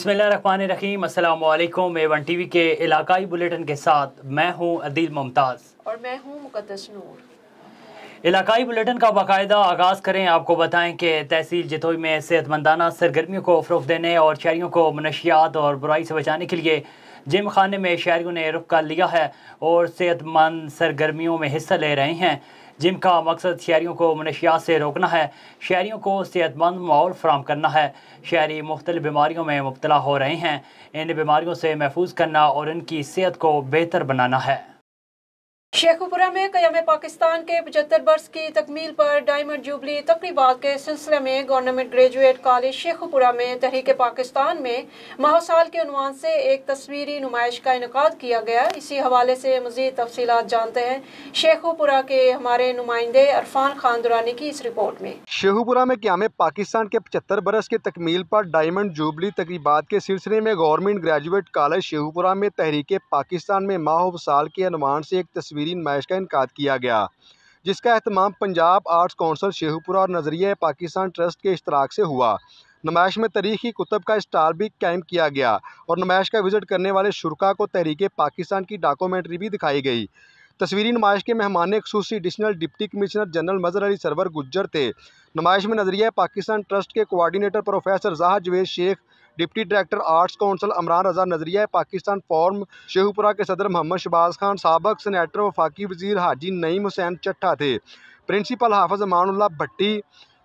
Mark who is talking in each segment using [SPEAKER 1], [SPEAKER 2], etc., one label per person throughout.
[SPEAKER 1] बिस्मिल्लाहिर्रहमानिर्रहीम। अस्सलाम वालेकुम। A1 TV के इलाकाई बुलेटिन के साथ मैं हूं अदील मुमताज़
[SPEAKER 2] और मैं हूं मुक़द्दस नूर।
[SPEAKER 1] इलाकाई बुलेटिन का बाकायदा आगाज़ करें। आपको बताएं कि तहसील जतोई में सेहतमंदाना सरगर्मियों को फ़रोग़ देने और शहरियों को मनशियात और बुराई से बचाने के लिए जिम खाने में शहरियों ने रुख कर लिया है और सेहतमंद सरगर्मियों में हिस्सा ले रहे हैं। जिम का मकसद शहरियों को मनशियात से रोकना है, शहरियों को सेहतमंद माहौल फराहम करना है। शहरी मुख्तलिफ बीमारियों में मुब्तला हो रहे हैं, इन बीमारियों से महफूज करना और इनकी सेहत को बेहतर बनाना है।
[SPEAKER 2] शेखुपुरा में क़याम पाकिस्तान के 75 बरस की तकमील पर डायमंड जुबली तकरीबात के सिलसिले में गवर्नमेंट ग्रेजुएट कॉलेज शेखुपुरा में तहरीक पाकिस्तान में माहसाल के उन्वान से एक तस्वीरी नुमाइश का इनेकाद किया गया। इसी हवाले से मज़ीद तफसीलात जानते हैं शेखुपुरा के हमारे नुमाइंदे अरफान खान दुरानी की इस रिपोर्ट में।
[SPEAKER 3] शेखुपुरा में क़याम पाकिस्तान के 75 बरस की तकमील पर डायमंड जुबली तकरीबात के सिलसिले में गवर्नमेंट ग्रेजुएट कॉलेज शेखुपुरा में तहरीक पाकिस्तान में माह साल के अनुमान से एक तस्वीरी नुमाइश का इनेकाद किया गया, जिसका अहतमाम पंजाब आर्ट्स काउंसिल शेखुपुरा और नज़रिया पाकिस्तान ट्रस्ट के इश्तराक से हुआ। नुमाइश में तारीखी कुतुब का स्टॉल भी कायम किया गया और नुमाइश का विजिट करने वाले शुरा को तहरीक पाकिस्तान की डॉक्यूमेंट्री भी दिखाई गई। तस्वीरी नुमाइश के मेहमान ख़ुसूसी additional deputy commissioner general Mazhar Ali Sarwar Gujjar थे। नुमाइश में नज़रिया पाकिस्तान ट्रस्ट के coordinator professor Zahir Javed Sheikh, deputy director arts council Imran Raza, Nazariya Pakistan forum Sheikhupura के सदर मोहम्मद शहबाज खान, साबक सेनेटर वफाकी वज़ीर हाजी नईम हुसैन चट्ठा थे। प्रिंसिपल हाफिज अमानुल्लाह भट्टी,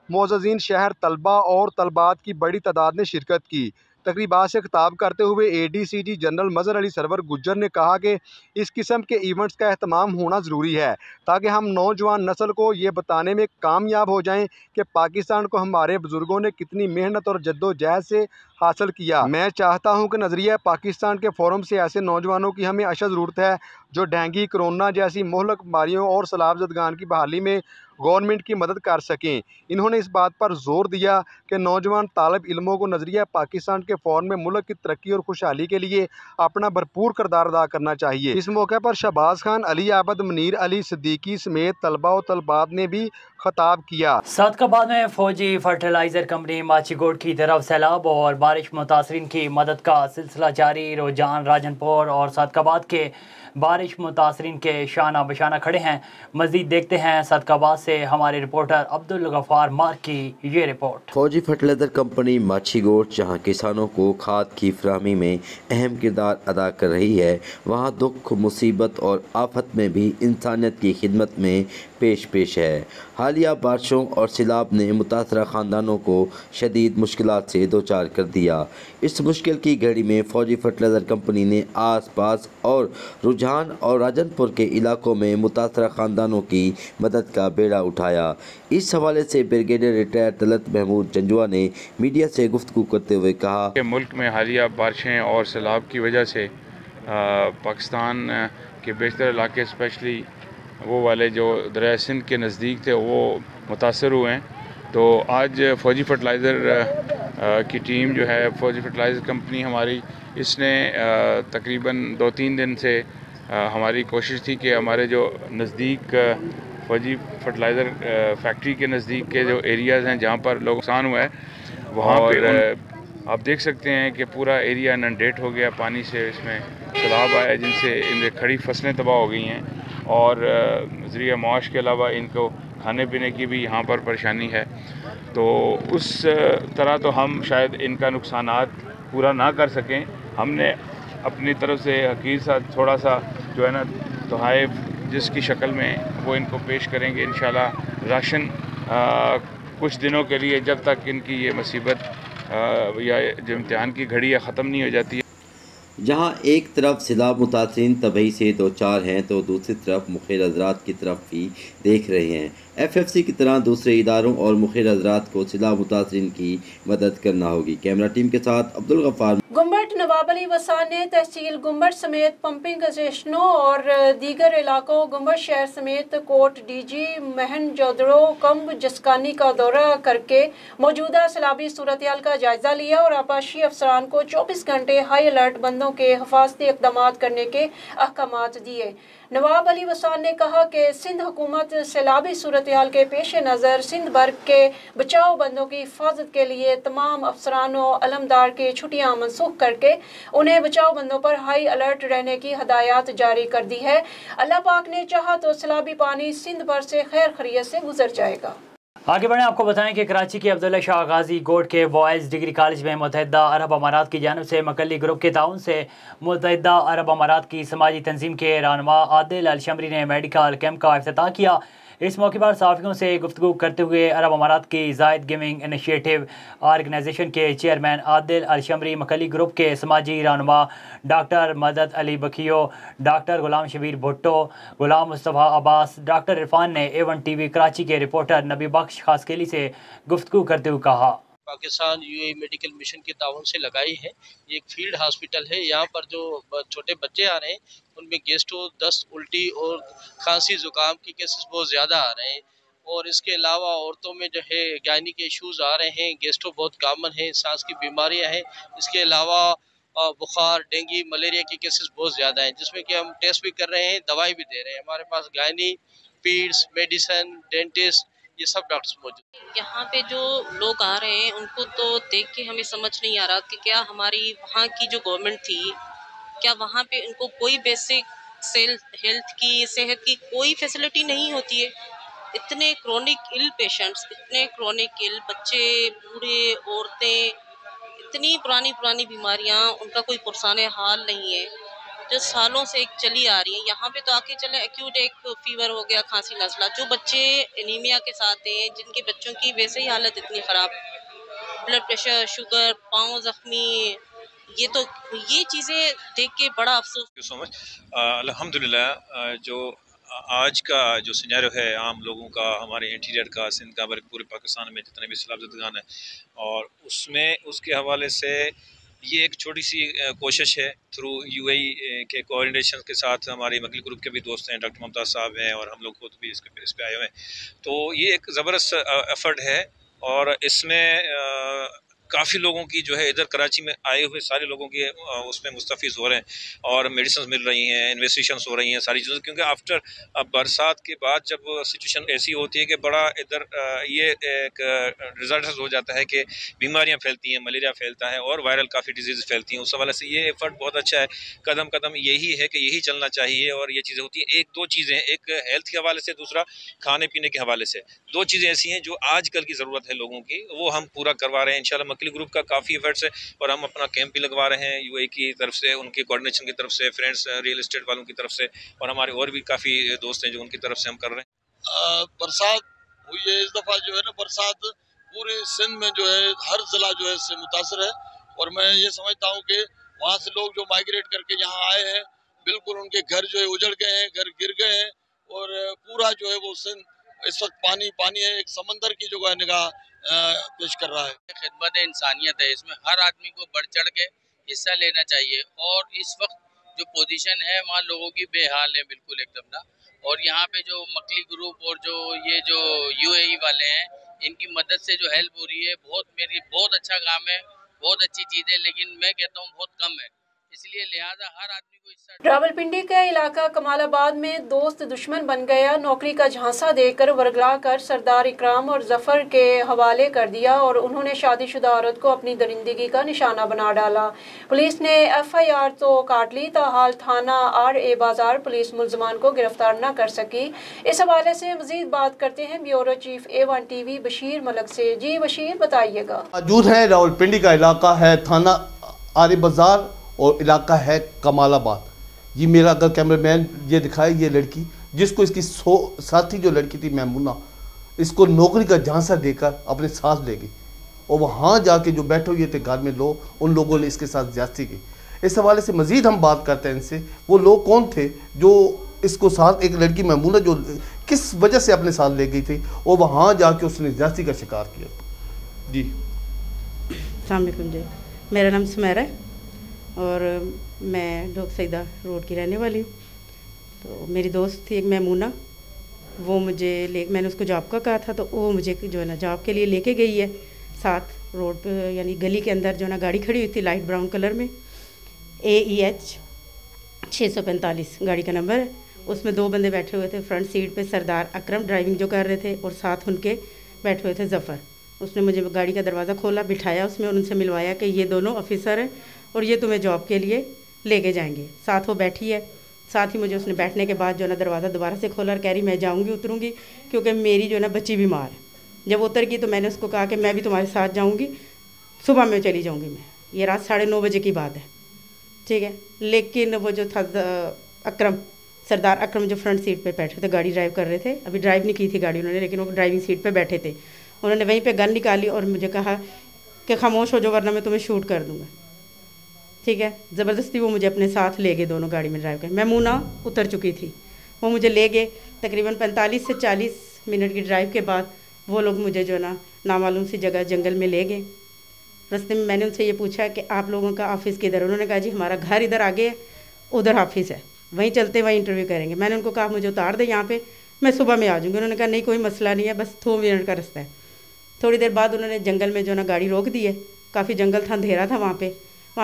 [SPEAKER 3] मोअज़्ज़िज़ीन शहर, तलबा और तलबात की बड़ी तादाद ने शिरकत की। तकरीबात से खिताब करते हुए ADCG जनरल मज़हर अली सरवर गुज्जर ने कहा कि इस किस्म के इवेंट्स का अहतमाम होना ज़रूरी है ताकि हम नौजवान नस्ल को ये बताने में कामयाब हो जाएं कि पाकिस्तान को हमारे बुज़ुर्गों ने कितनी मेहनत और जद्दोजहद से हासिल किया। मैं चाहता हूं कि नज़रिया पाकिस्तान के फोरम से ऐसे नौजवानों की हमें अशद ज़रूरत है जो डेंगू, कोरोना जैसी मोहलक बीमारियों और सैलाब ज़दगान की बहाली में गवर्नमेंट की मदद कर सकें। इन्होंने इस बात पर जोर दिया कि नौजवान तालिब इल्मों को नज़रिया पाकिस्तान के फ़ौरन में मुल्क की तरक्की और खुशहाली के लिए अपना भरपूर किरदार अदा करना चाहिए। इस मौके पर शहबाज खान, अली आबद, मुनीर अली सिद्दीकी समेत तलबा और तलबात ने भी खिताब किया।
[SPEAKER 1] सादकाबाद में फौजी फर्टिलाइज़र कंपनी माचीगोड़ की तरफ सैलाब और बारिश मुतासरीन की मदद का सिलसिला जारी। रोजान, राजनपुर और सादकाबाद के बारिश मुतासरीन के शाना बशाना खड़े हैं। मज़ीद देखते हैं सादकाबाद से हमारे रिपोर्टर अब्दुल गफ़ार मार की ये रिपोर्ट।
[SPEAKER 4] फौजी फर्टिलाइज़र कंपनी माचीगोड़ जहां किसानों को खाद की फराहमी में अहम किरदार अदा कर रही है, वहां दुख, मुसीबत और आफत में भी इंसानियत की खिदमत में पेश है। हालिया बारिशों और सैलाब ने मुतासरा ख़ानदानों को शदीद मुश्किलात से दो चार कर दिया। इस मुश्किल की घड़ी में फौजी फर्टिलाइज़र कंपनी ने आस पास और रुझान और राजनपुर के इलाकों में मुतासरा ख़ानदानों की मदद का बेड़ा उठाया। इस हवाले से ब्रिगेडियर रिटायर तलत महमूद जंजुआ ने मीडिया से गुफ्तगू करते हुए कहा
[SPEAKER 5] कि मुल्क में हालिया बारिशें और सैलाब की वजह से पाकिस्तान के बेशतर इलाके स्पेशली वो वाले जो दरिया सिंध के नज़दीक थे वो मुतासर हुए हैं। तो आज फौजी फर्टिलाइज़र की टीम जो है, फौजी फर्टिलाइज़र कंपनी हमारी, इसने तकरीबन 2-3 दिन से हमारी कोशिश थी कि हमारे जो नज़दीक फौजी फर्टिलाइज़र फैक्ट्री के नज़दीक के जो एरियाज़ हैं जहाँ पर लोग नुकसान हुआ है, वहाँ पर आप देख सकते हैं कि पूरा एरिया इनंडेट हो गया पानी से। इसमें सैलाब आया जिनसे इनके खड़ी फसलें तबाह हो गई हैं और ज़रिया माश के अलावा इनको खाने पीने की भी यहाँ पर परेशानी है। तो उस तरह तो हम शायद इनका नुकसानात पूरा ना कर सकें। हमने अपनी तरफ से हकीर साथ थोड़ा सा जो है ना तोहफ़ जिसकी शक्ल में वो इनको पेश करेंगे इंशाल्लाह। राशन कुछ दिनों के लिए, जब तक इनकी ये मुसीबत या जो इम्तिहान की घड़ी है ख़त्म नहीं हो जाती है।
[SPEAKER 4] जहां एक तरफ सैलाब मुतासरीन तबाही से दो चार हैं तो दूसरी तरफ मुखिर हज़रात की तरफ भी देख रहे हैं। FFC की तरह दूसरे इदारों और मुखिर हज़रात को सैलाब मुतासरीन की मदद करना होगी। कैमरा टीम के साथ अब्दुल गफ़ार।
[SPEAKER 2] गुम्बट नवाब अली वसान ने तहसील गुम्बट समेत पंपिंग स्टेशनों और दीगर इलाकों गुम्बट शहर समेत कोट DG महनजोदड़ो कम्ब जसकानी का दौरा करके मौजूदा सैलाबी सूरत हाल का जायजा लिया और आपाशी अफसरान को 24 घंटे हाई अलर्ट बंदों बहनों के हिफाजती इक़दाम करने के अहकामात दिए। नवाब अली वसार ने कहा कि सिंध हुकूमत सैलाबी सूरत हाल के पेश नज़र सिंध भर के बचाव बंदों की हिफाजत के लिए तमाम अफसरानों अलमदार की छुट्टियां मनसूख करके उन्हें बचाव बंदों पर हाई अलर्ट रहने की हदायत जारी कर दी है। अल्लाह पाक ने चाहा तो सैलाबी पानी सिंध भर से खैर खैरियत से गुजर जाएगा।
[SPEAKER 1] आगे बढ़ें, आपको बताएं कि कराची के अब्दुल्ला शाह गाजी गोड के बॉयज़ डिग्री कॉलेज में मुत्तहिदा अरब अमारात की जानिब से मकली ग्रुप के ताउन से मुत्तहिदा अरब अमारात की समाजी तंजीम के रहनुमा आदिल अल-शमरी ने मेडिकल कैंप का इफ्तिताह किया। इस मौके पर सहाफ़ियों से गुफ्तगू करते हुए अरब अमारात की जायद गिविंग इनिशिएटिव ऑर्गेनाइजेशन के चेयरमैन आदिल अल-शमरी, मकली ग्रुप के समाजी रहनुमा डॉक्टर मदद अली बखियो, डॉक्टर गुलाम शबीर भुट्टो, गुलाम मुस्तफ़ा अब्बास, डॉक्टर इरफान ने A1 TV कराची के रिपोर्टर नबी बख्श खासकेली से गुफ्तगू करते हुए कहा,
[SPEAKER 6] पाकिस्तान UAE मेडिकल मिशन के ताउन से लगाई है। ये एक फील्ड हॉस्पिटल है। यहाँ पर जो छोटे बच्चे आ रहे हैं उनमें गेस्ट्रो, दस्त, उल्टी और खांसी जुकाम की केसेस बहुत ज़्यादा आ रहे हैं। और इसके अलावा औरतों में जो है गायनी के इश्यूज़ आ रहे हैं। गेस्ट्रो बहुत कॉमन है, सांस की बीमारियाँ हैं। इसके अलावा बुखार, डेंगू, मलेरिया की केसेस बहुत ज़्यादा हैं, जिसमें कि हम टेस्ट भी कर रहे हैं, दवाई भी दे रहे हैं। हमारे पास गायनी, पीड्स, मेडिसन, डेंटिस्ट, ये सब डॉक्टर्स मौजूद।
[SPEAKER 7] यहाँ पे जो लोग आ रहे हैं उनको तो देख के हमें समझ नहीं आ रहा कि क्या हमारी वहाँ की जो गवर्नमेंट थी, क्या वहाँ पे उनको कोई बेसिक हेल्थ की, सेहत की कोई फैसिलिटी नहीं होती है। इतने क्रोनिक इल पेशेंट्स, इतने क्रोनिक इल बच्चे, बूढ़े, औरतें, इतनी पुरानी बीमारियाँ, उनका कोई पुरसाने हाल नहीं है जो सालों से एक चली आ रही है। यहाँ पे तो आके चले एक्यूट एक फीवर हो गया, खांसी नज़ला, जो बच्चे एनीमिया के साथ हैं, जिनके बच्चों की वैसे ही हालत इतनी ख़राब, ब्लड प्रेशर, शुगर, पाँव ज़ख्मी, ये चीज़ें देख के बड़ा अफसोस।
[SPEAKER 8] So much. अल्हम्दुलिल्लाह जो आज का जो सिनेरियो है आम लोगों का, हमारे इंटीरियर का, सिंध का, बल्कि पूरे पाकिस्तान में जितने भी सैलाब-ज़दगान है, और उसके हवाले से ये एक छोटी सी कोशिश है थ्रू UAE के कोऑर्डिनेशन के साथ। हमारे मकली ग्रुप के भी दोस्त हैं, डॉक्टर मुमताज़ साहब हैं, और हम लोग खुद भी इस पे आए हुए हैं। तो ये एक ज़बरदस्त एफर्ट है, और इसमें काफ़ी लोगों की जो है इधर कराची में आए हुए सारे लोगों की उसमें मुस्तफ़ीज़ हो रहे हैं, और मेडिसिन मिल रही हैं, इन्वेस्टिगेशंस हो रही हैं, सारी चीज़ें। क्योंकि आफ्टर बरसात के बाद जब सिचुएशन ऐसी होती है कि बड़ा इधर ये एक रिजल्ट हो जाता है कि बीमारियां फैलती हैं, मलेरिया फैलता है, और वायरल काफ़ी डिजीज़ फैलती हैं। उस हवाले से ये एफर्ट बहुत अच्छा है। कदम कदम यही है कि यही चलना चाहिए, और ये चीज़ें होती हैं। एक दो चीज़ें, एक हेल्थ के हवाले से, दूसरा खाने पीने के हवाले से। दो चीज़ें ऐसी हैं जो आजकल की ज़रूरत है लोगों की, वो हम पूरा करवा रहे हैं इंशाल्लाह। मकली ग्रुप का काफ़ी एफर्ट्स है, और हम अपना कैंप भी लगवा रहे हैं UAE की तरफ से, उनके कोऑर्डिनेशन की तरफ से, फ्रेंड्स रियल एस्टेट वालों की तरफ से, और हमारे और भी काफ़ी दोस्त हैं जो उनकी तरफ से हम कर रहे हैं।
[SPEAKER 9] बरसात हुई है इस दफ़ा, जो है ना, बरसात पूरे सिंध में जो है हर ज़िला जो है इससे मुतासर है। और मैं ये समझता हूँ कि वहाँ से लोग जो माइग्रेट करके यहाँ आए हैं, बिल्कुल उनके घर जो है उजड़ गए हैं, घर गिर गए हैं, और पूरा जो है वो सिंध इस वक्त पानी है, एक समंदर की जो है निगाह पेश कर रहा है।
[SPEAKER 6] खिदमत इंसानियत है, इसमें हर आदमी को बढ़ चढ़ के हिस्सा लेना चाहिए। और इस वक्त जो पोजीशन है वहाँ लोगों की बेहाल है बिल्कुल एकदम ना। और यहाँ पे जो मकली ग्रुप और जो UAE वाले हैं, इनकी मदद से जो हेल्प हो रही है, बहुत अच्छा काम है, बहुत अच्छी चीज़ है, लेकिन मैं कहता हूँ बहुत कम है, इसलिए लिहाजा हर आदमी को हिस्सा।
[SPEAKER 2] रावलपिंडी के इलाका कमालाबाद में दोस्त दुश्मन बन गया, नौकरी का झांसा देकर वर्गला कर सरदार इकराम और जफर के हवाले कर दिया, और उन्होंने शादीशुदा औरत को अपनी दरिंदगी का निशाना बना डाला। पुलिस ने FIR तो काट ली, ताहाल थाना RA बाजार पुलिस मुल्जमान को गिरफ्तार न कर सकी। इस हवाले से मजीद बात करते हैं bureau chief A1 TV Bashir Malak से। जी बशीर, बताइएगा।
[SPEAKER 10] मौजूद है रावलपिंडी का इलाका है, थाना RA बाजार और इलाका है कमालाबाद। ये मेरा अगर कैमरामैन ये दिखाए, ये लड़की जिसको इसकी साथी जो लड़की थी मैमूना, इसको नौकरी का झांसा देकर अपने साथ ले गई, और वहाँ जाके जो बैठे हुए थे घर में लोग, उन लोगों ने इसके साथ ज्यादती की। इस हवाले से मज़ीद हम बात करते हैं इनसे, वो लोग कौन थे जो इसको साथ, एक लड़की मैमूना जो किस वजह से अपने साथ ले गई थी, और वहाँ जाके उसने ज्यादती का शिकार किया। जी
[SPEAKER 11] अस्सलाम वालेकुम जी, मेरा नाम सुमेरा है और मैं लोग सईदा रोड की रहने वाली हूँ। तो मेरी दोस्त थी एक मैमूना, वो मैंने उसको जॉब का कहा था, तो वो मुझे जो है ना जॉब के लिए लेके गई है साथ रोड पे, यानी गली के अंदर जो है ना गाड़ी खड़ी हुई थी लाइट ब्राउन कलर में। AEH 645 गाड़ी का नंबर है। उसमें 2 बंदे बैठे हुए थे फ्रंट सीट पे, सरदार अकरम ड्राइविंग जो कर रहे थे और साथ उनके बैठे हुए थे ज़फ़र। उसने मुझे गाड़ी का दरवाज़ा खोला, बिठाया, उसमें उनसे मिलवाया कि ये दोनों ऑफिसर हैं और ये तुम्हें जॉब के लिए लेके जाएंगे। साथ वो बैठी है, साथ ही मुझे उसने बैठने के बाद जो है ना दरवाज़ा दोबारा से खोला और कह रही मैं जाऊँगी, उतरूँगी, क्योंकि मेरी जो है ना बच्ची बीमार है। जब उतर गई तो मैंने उसको कहा कि मैं भी तुम्हारे साथ जाऊँगी, सुबह में चली जाऊँगी मैं। ये रात 9:30 बजे की बात है, ठीक है। लेकिन वो जो था अकरम, सरदार अकरम जो फ्रंट सीट पे बैठे थे, गाड़ी ड्राइव कर रहे थे, अभी ड्राइव नहीं की थी गाड़ी उन्होंने, लेकिन वो ड्राइविंग सीट पे बैठे थे। उन्होंने वहीं पे गन निकाली और मुझे कहा कि खामोश हो जाओ वरना मैं तुम्हें शूट कर दूँगा, ठीक है। ज़बरदस्ती वो मुझे अपने साथ ले गए, दोनों गाड़ी में ड्राइव कर। मैमूना उतर चुकी थी, वो मुझे ले गए। तकरीबन 45 से 40 मिनट की ड्राइव के बाद वो लोग मुझे जो है ना नामालूम सी जगह जंगल में ले गए। रास्ते में मैंने उनसे ये पूछा कि आप लोगों का ऑफ़िस किधर है। उन्होंने कहा जी हमारा घर इधर आगे है, उधर ऑफिस है, वहीं चलते वहीं इंटरव्यू करेंगे। मैंने उनको कहा मुझे उतार दे यहाँ पे, मैं सुबह में आ जाऊँगी। उन्होंने कहा नहीं कोई मसला नहीं है, बस 2 मिनट का रास्ता है। थोड़ी देर बाद उन्होंने जंगल में जो ना गाड़ी रोक दी है, काफ़ी जंगल था, अंधेरा था वहाँ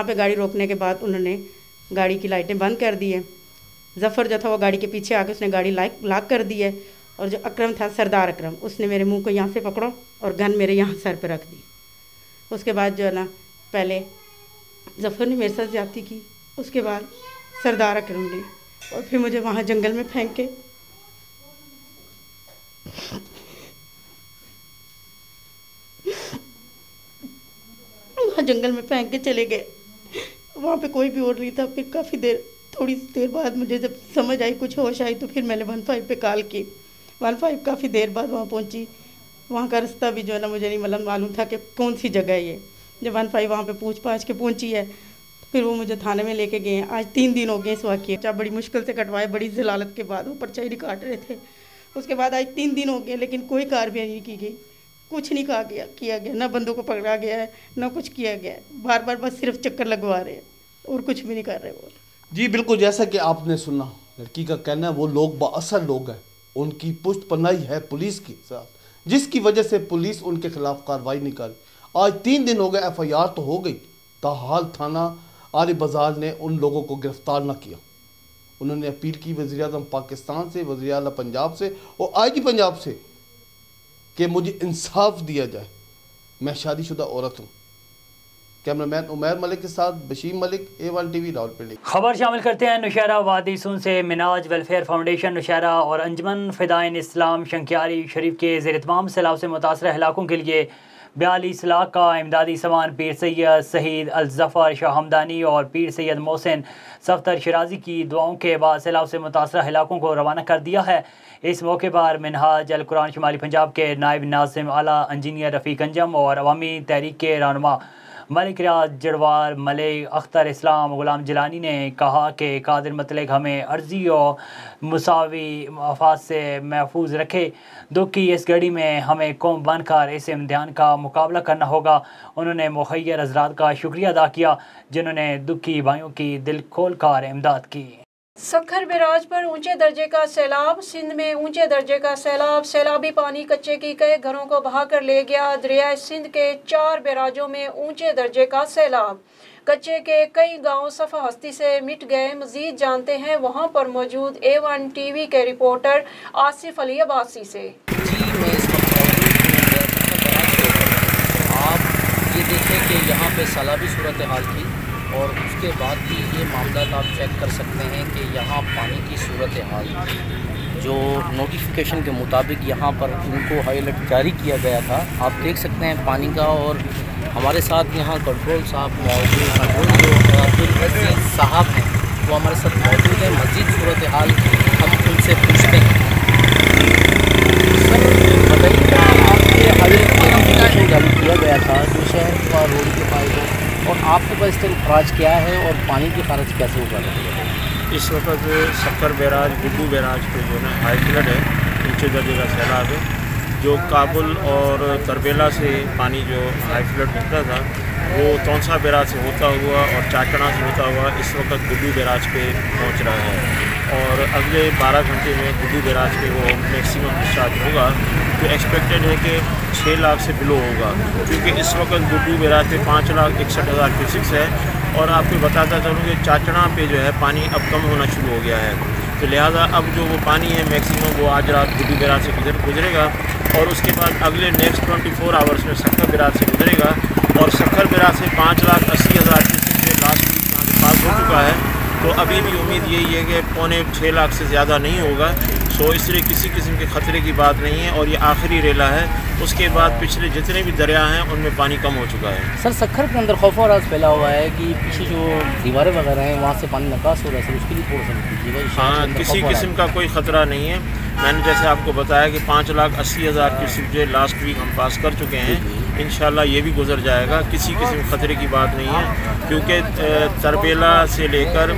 [SPEAKER 11] पे गाड़ी रोकने के बाद उन्होंने गाड़ी की लाइटें बंद कर दी है। ज़फ़र जो था वो गाड़ी के पीछे आके उसने गाड़ी लॉक कर दी है, और जो अकरम था, सरदार अकरम, उसने मेरे मुंह को यहाँ से पकड़ा और गन मेरे यहाँ सर पे रख दी। उसके बाद जो है ना पहले ज़फ़र ने मेरे साथ ज़्यादती की, उसके बाद सरदार अकरम ने, और फिर मुझे वहाँ जंगल में फेंक के चले गए। वहाँ पे कोई भी और नहीं था। फिर काफ़ी देर, थोड़ी देर बाद मुझे जब समझ आई, कुछ होश आई, तो फिर मैंने 15 पे कॉल की। 15 काफ़ी देर बाद वहाँ पहुँची। वहाँ का रास्ता भी जो है ना मुझे नहीं मालूम था कि कौन सी जगह है ये। जब 15 वहाँ पे पूछ पाछ के पहुँची है, फिर वो मुझे थाने में लेके गए। आज 3 दिन हो गए इस वाक़े। चाहे बड़ी मुश्किल से कटवाए, बड़ी ज़लालत के बाद, वो पर्चा ही काट रहे थे। उसके बाद आज 3 दिन हो गए, लेकिन कोई कार्रवाई नहीं की गई, कुछ नहीं किया गया, ना बंदों को पकड़ा गया है, ना कुछ किया गया है। बार बार बस सिर्फ चक्कर लगवा रहे हैं और कुछ भी नहीं कर रहे वो।
[SPEAKER 10] जी बिल्कुल, जैसा कि आपने सुना, लड़की का कहना है वो लोग बाअसर लोग हैं, उनकी पुष्ट पनाही है पुलिस के साथ, जिसकी वजह से पुलिस उनके खिलाफ कार्रवाई नहीं कर रही। आज 3 दिन हो गए, FIR तो हो गई, ताहाल थाना आली बाज़ार ने उन लोगों को गिरफ्तार न किया। उन्होंने अपील की वज़ीर-ए-आज़म पाकिस्तान से, वज़ीर-ए-आला पंजाब से और IG पंजाब से कि मुझे इंसाफ दिया जाए। मैं शादीशुदा औरत हूँ। कैमरामैन उमैर मलिक के साथ बशीर मलिक, A1 TV रावलपिंडी।
[SPEAKER 1] खबर शामिल करते हैं नौशहरा वादी सून से। मिनाज वेलफेयर फाउंडेशन नौशहरा और अंजमन फ़िदाइन इस्लाम शंकियारी शरीफ के ज़ेर-ए-तमाम सैलाब से मुतासर इलाकों के लिए 42 लाख का इमदादी सामान पीर सैयद शहीद अल-ज़फ़र शाह हमदानी और पीर सैयद मोहसिन सफ्तर शराजी की दुआओं के बाद सैलाब से मुतासर इलाकों को रवाना कर दिया है। इस मौके पर मिनहाज अल कुरान शुमाली पंजाब के नायब नाज़िम आला इंजीनियर रफ़ीक अंजम और अवामी तहरीक के रहनुमा मलिक रियाज जड़वार, मलिक अख्तर इस्लाम गुलाम जिलानी ने कहा कि कादिर मतलक हमें अर्जी और मुसावी मफाद से महफूज रखे। दुख की इस घड़ी में हमें कौम बनकर इस इम्तिहान का मुकाबला करना होगा। उन्होंने मुखय्यर हज़रात का शुक्रिया अदा किया जिन्होंने दुखी भाइयों की दिल खोल कर इमदाद की।
[SPEAKER 2] सक्खर बैराज पर ऊंचे दर्जे का सैलाब। सिंध में ऊंचे दर्जे का सैलाब। सैलाबी पानी कच्चे की कई घरों को बहाकर ले गया। दरिया सिंध के 4 बैराजों में ऊंचे दर्जे का सैलाब। कच्चे के कई गांव सफ़ा हस्ती से मिट गए। मजीद जानते हैं वहां पर मौजूद A1 TV के रिपोर्टर आसिफ अली अब्बासी से।
[SPEAKER 12] जी मैं इस वक्त आप ये देखें कि यहाँ पे सैलाबी सूरत हाल थी और उसके बाद भी ये मामला आप चेक कर सकते हैं कि यहाँ पानी की सूरत हाल जो नोटिफिकेशन के मुताबिक यहाँ पर इनको हाई अलर्ट जारी किया गया था, आप देख सकते हैं पानी का। और हमारे साथ यहाँ कंट्रोल साहब मौजूद, जो अब्दुल अजीज साहब हैं वो हमारे साथ मौजूद हैं। मज़ीद सूरत हाल हम उनसे पूछते हैं। सर बताइए, आपके हाई अलर्ट नोटिफिकेशन जारी किया गया था जो शहर का रोड के पास, और आपके पास तक खराज क्या है और पानी की खराज कैसे होगा?
[SPEAKER 13] इस वक्त सक्खर बैराज, गुड्डू बैराज पे जो है हाई फ्लड है, ऊंचे दर्जे का सैलाब है। जो काबुल और तरबेला से पानी जो हाई फ्लड निकला था वो तौंसा बैराज से होता हुआ और चाकना से होता हुआ इस वक्त गुड्डू बैराज पे पहुंच रहा है। और अगले 12 घंटे में गुड्डू बैराज पे वो मैक्सिमम डिस्चार्ज होगा, तो एक्सपेक्टेड है कि 6 लाख से बिलो होगा। क्योंकि इस वक्त गुड्डू बैराज पे 5,61,000 क्यूसेक्स है और आपको बताता चलूँ कि चाचड़ा पे जो है पानी अब कम होना शुरू हो गया है, तो लिहाजा अब जो वो पानी है मैक्सिमम वो आज रात गुड्डू बैराज से गुजरेगा और उसके बाद अगले नेक्स्ट 24 आवर्स में सक्खर बैराज से गुजरेगा और सक्खर बैराज से 5,80,000 क्यूसेक लास्ट वीक यहाँ से पास हो चुका है। तो अभी भी उम्मीद यही है कि 5.25 लाख से ज़्यादा नहीं होगा। सो इसलिए किसी किस्म के ख़तरे की बात नहीं है और ये आखिरी रेला है। उसके बाद पिछले जितने भी दरिया हैं उनमें पानी कम हो चुका है।
[SPEAKER 12] सर सक्खर के अंदर खौफ और राज फैला हुआ है कि पीछे जो दीवारें वगैरह हैं वहाँ से पानी निकास हो रहा है सर, उसके लिए थोड़ा सा कीजिएगा।
[SPEAKER 13] हाँ, किसी किस्म का कोई ख़तरा नहीं है। मैंने जैसे आपको बताया कि 5,80,000 क्यूसेक जो लास्ट वीक हम पास कर चुके हैं, इंशाल्लाह ये भी गुजर जाएगा। किसी किस्म ख़तरे की बात नहीं है क्योंकि तरबेला से लेकर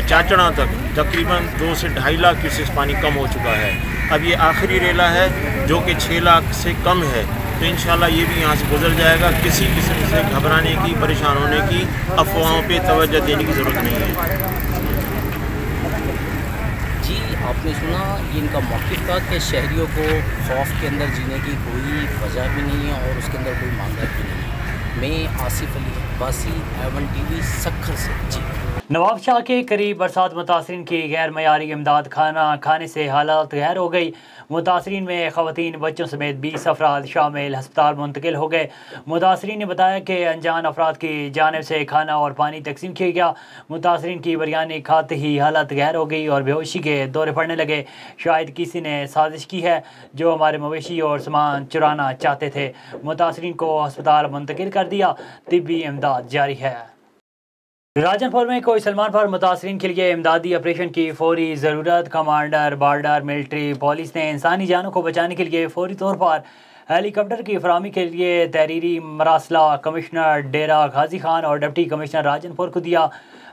[SPEAKER 13] चाचड़ा तक तकरीबन 2 से 2.5 लाख क्यूसेक पानी कम हो चुका है। अब ये आखिरी रेला है जो कि 6 लाख से कम है, तो इंशाल्लाह ये भी यहाँ से गुजर जाएगा। किसी किस्म से घबराने की, परेशान होने की, अफवाहों पे तवज्जो देने की ज़रूरत नहीं है।
[SPEAKER 12] जी, आपने सुना ये इनका मौक़िफ़ था कि शहरियों को खौफ के अंदर जीने की कोई वजह भी नहीं है और उसके अंदर कोई मामला भी नहीं है। मैं आसिफ अली अब्बासी, A1 TV सक्खर से। जी,
[SPEAKER 1] नवाब शाह के करीब बरसात मुतासरीन की गैर मयारी इमदाद खाने से हालत गैर हो गई। मुतासरीन में ख़वातीन, बच्चों समेत 20 अफराद शामिल अस्पताल मुंतकिल हो गए। मुतासरीन ने बताया कि अनजान अफराद की जानिब से खाना और पानी तकसीम किया गया। मुतासरीन की बिरयानी खाते ही हालत गैर हो गई और बेहोशी के दौरे पड़ने लगे। शायद किसी ने साजिश की है जो हमारे मवेशी और सामान चुराना चाहते थे। मुतासरीन को अस्पताल मुंतकिल कर दिया, तिब्बी इमदाद जारी है। राजनपुर में कोई सलमान पर मुतासरीन के लिए इमदादी ऑपरेशन की फौरी ज़रूरत। कमांडर बॉर्डर मिलिट्री पुलिस ने इंसानी जानों को बचाने के लिए फौरी तौर पर हेलीकॉप्टर की फराहमी के लिए तहरीरी मरासला कमिश्नर डेरा गाजी खान और डिप्टी कमिश्नर राजनपुर को दिया।